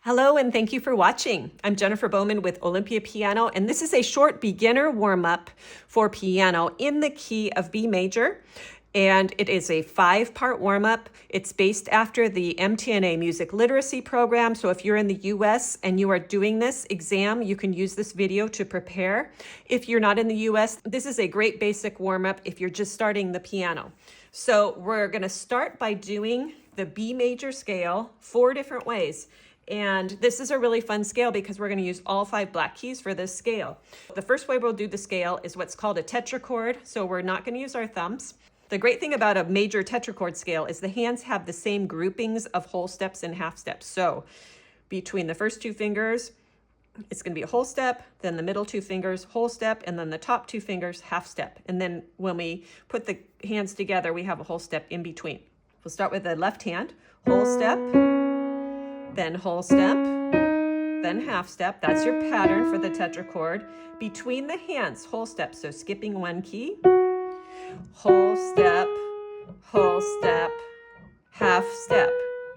Hello and thank you for watching. I'm Jennifer Bowman with Olympia Piano, and this is a short beginner warm-up for piano in the key of B major. And it is a 5-part warm-up. It's based after the MTNA Music Literacy Program. So if you're in the US and you are doing this exam, you can use this video to prepare. If you're not in the US, this is a great basic warm-up if you're just starting the piano. So we're gonna start by doing the B major scale 4 different ways. And this is a really fun scale because we're going to use all 5 black keys for this scale. The first way we'll do the scale is what's called a tetrachord. So we're not going to use our thumbs. The great thing about a major tetrachord scale is the hands have the same groupings of whole steps and half steps. So between the first 2 fingers, it's going to be a whole step, then the middle 2 fingers, whole step, and then the top 2 fingers, half step. And then when we put the hands together, we have a whole step in between. We'll start with the left hand, whole step, then whole step, then half step. That's your pattern for the tetrachord. Between the hands, whole step. So skipping 1 key, whole step, half step.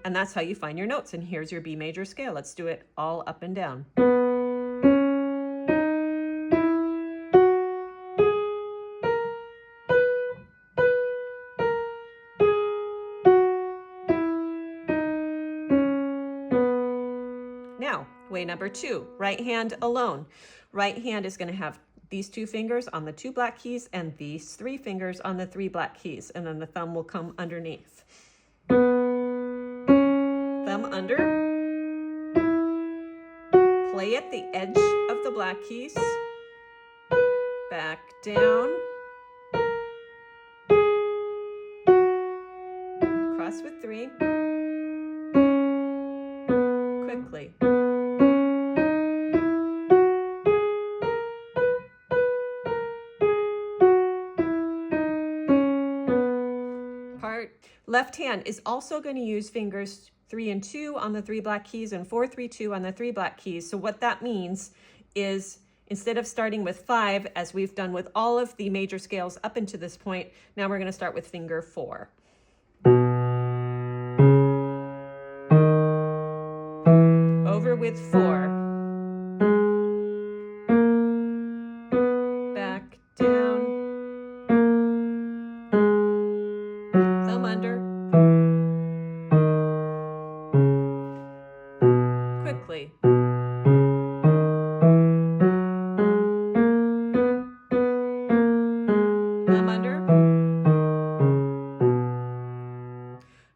And that's how you find your notes. And here's your B major scale. Let's do it all up and down. Now, way number 2, right hand alone. Right hand is going to have these 2 fingers on the 2 black keys and these 3 fingers on the 3 black keys, and then the thumb will come underneath. Thumb under. Play at the edge of the black keys. Back down. Cross with 3. Quickly. Left hand is also going to use fingers 3 and 2 on the 3 black keys and 4, 3, 2 on the 3 black keys. So what that means is instead of starting with 5, as we've done with all of the major scales up until this point, now we're going to start with finger 4. Over with 4. Back down. Thumb under. Quickly. Thumb under.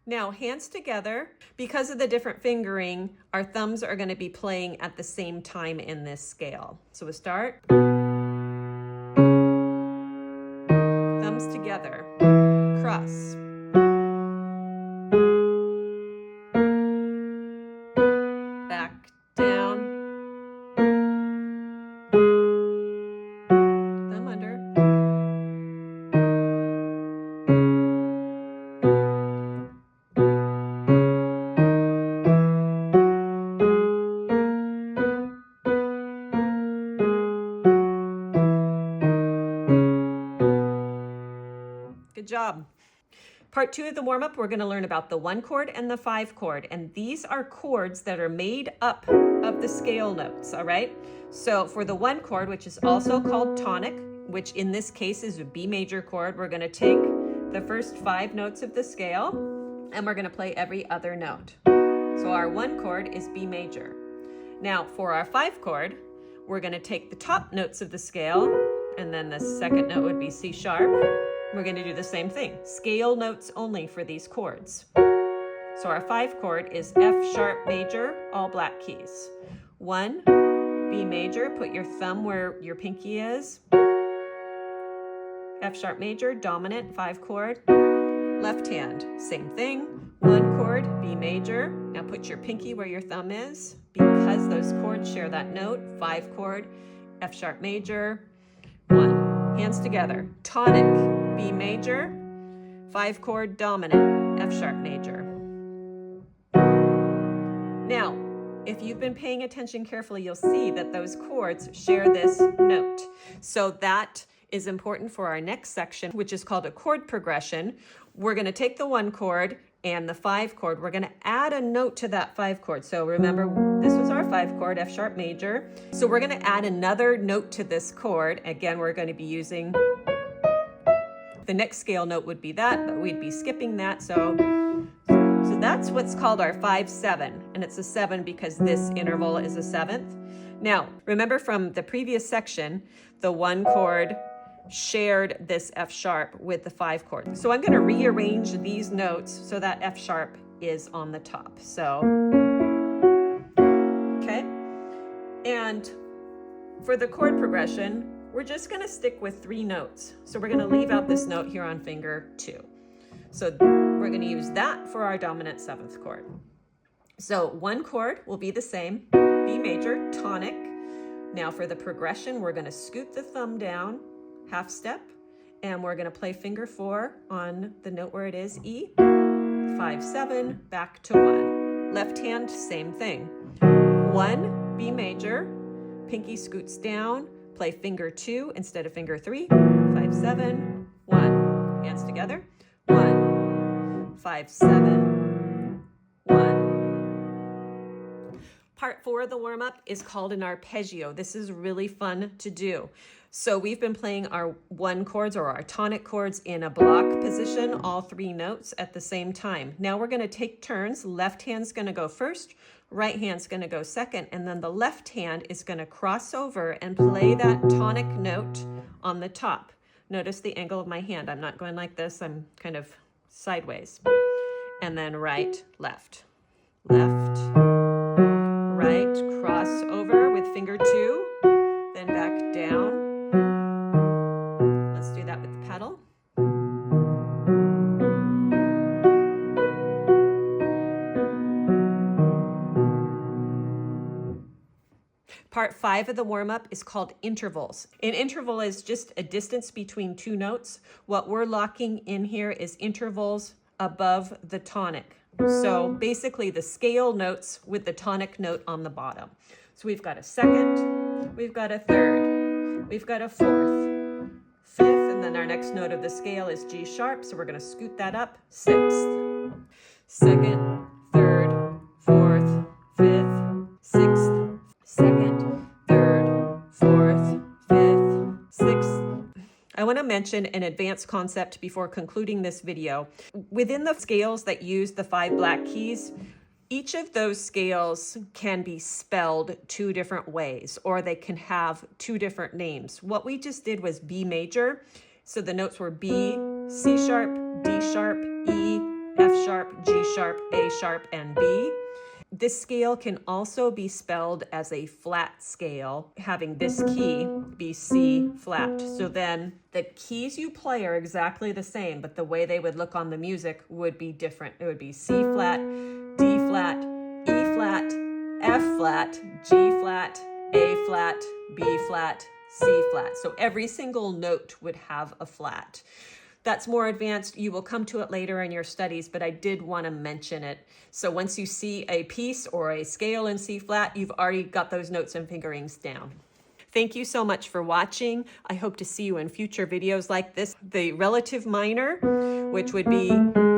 Now, hands together. Because of the different fingering, our thumbs are going to be playing at the same time in this scale. So we'll start. Thumbs together. Cross. Back down. Thumb under. Good job. Part 2 of the warm-up, we're going to learn about the 1 chord and the 5 chord. And these are chords that are made up of the scale notes, all right? So for the 1 chord, which is also called tonic, which in this case is a B major chord, we're going to take the first 5 notes of the scale and we're going to play every other note. So our 1 chord is B major. Now for our 5 chord, we're going to take the top notes of the scale and then the second note would be C sharp. We're going to do the same thing, scale notes only for these chords. So our 5 chord is F sharp major, all black keys. 1, B major, put your thumb where your pinky is. F sharp major, dominant, 5 chord. Left hand, same thing. 1 chord, B major. Now put your pinky where your thumb is. Because those chords share that note, 5 chord, F sharp major, 1. Hands together, tonic, B major, 5 chord dominant, F sharp major. Now, if you've been paying attention carefully, you'll see that those chords share this note. So that is important for our next section, which is called a chord progression. We're going to take the 1 chord and the 5 chord, we're going to add a note to that 5 chord. So remember, this was our 5 chord, F sharp major. So we're going to add another note to this chord. Again, we're going to be using, the next scale note would be that, but we'd be skipping that. So that's what's called our 5-7, and it's a 7 because this interval is a 7th. Now, remember from the previous section, the 1 chord shared this F sharp with the 5 chord. So I'm going to rearrange these notes so that F sharp is on the top. So, okay. And for the chord progression, we're just going to stick with 3 notes. So we're going to leave out this note here on finger 2. So we're going to use that for our dominant 7th chord. So 1 chord will be the same, B major, tonic. Now for the progression, we're going to scoot the thumb down, half step, and we're going to play finger 4 on the note where it is, E, 5-7, back to 1. Left hand, same thing. 1, B major, pinky scoots down, play finger 2 instead of finger 3, 5-7, 1. Hands together, 1, 5-7, 1. Part 4 of the warm-up is called an arpeggio. This is really fun to do. So we've been playing our 1 chords or our tonic chords in a block position, all 3 notes at the same time. Now we're going to take turns. Left hand's going to go first, right hand's going to go second, and then the left hand is going to cross over and play that tonic note on the top. Notice the angle of my hand. I'm not going like this. I'm kind of sideways. And then right, left, left, right, cross over with finger 2, then back down. Let's do that with the pedal. Part 5 of the warm-up is called intervals. An interval is just a distance between 2 notes. What we're locking in here is intervals above the tonic. So basically the scale notes with the tonic note on the bottom. So we've got a 2nd, we've got a 3rd, we've got a 4th, 5th, and then our next note of the scale is G sharp, so we're going to scoot that up, 6th, 2nd, 3rd, 4th, 5th, 6th, 2nd, 3rd, 4th, 5th, 6th. I want to mention an advanced concept before concluding this video. Within the scales that use the 5 black keys, each of those scales can be spelled 2 different ways, or they can have 2 different names. What we just did was B major. So the notes were B, C sharp, D sharp, E, F sharp, G sharp, A sharp, and B. This scale can also be spelled as a flat scale, having this key be C flat. So then the keys you play are exactly the same, but the way they would look on the music would be different. It would be C flat, D flat, E flat, F flat, G flat, A flat, B flat, C flat. So every single note would have a flat. That's more advanced. You will come to it later in your studies, but I did want to mention it. So once you see a piece or a scale in C flat, you've already got those notes and fingerings down. Thank you so much for watching. I hope to see you in future videos like this. The relative minor, which would be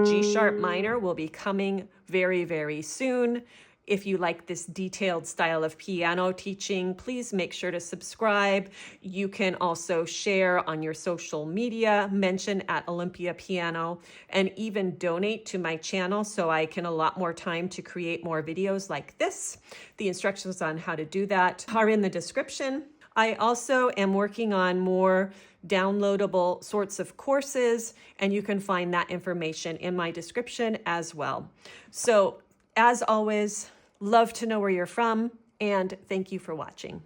G sharp minor, will be coming very, very soon. If you like this detailed style of piano teaching, please make sure to subscribe. You can also share on your social media, mention at Olympia Piano, and even donate to my channel so I can allot more time to create more videos like this. The instructions on how to do that are in the description. I also am working on more downloadable sorts of courses, and you can find that information in my description as well. So, as always, love to know where you're from, and thank you for watching.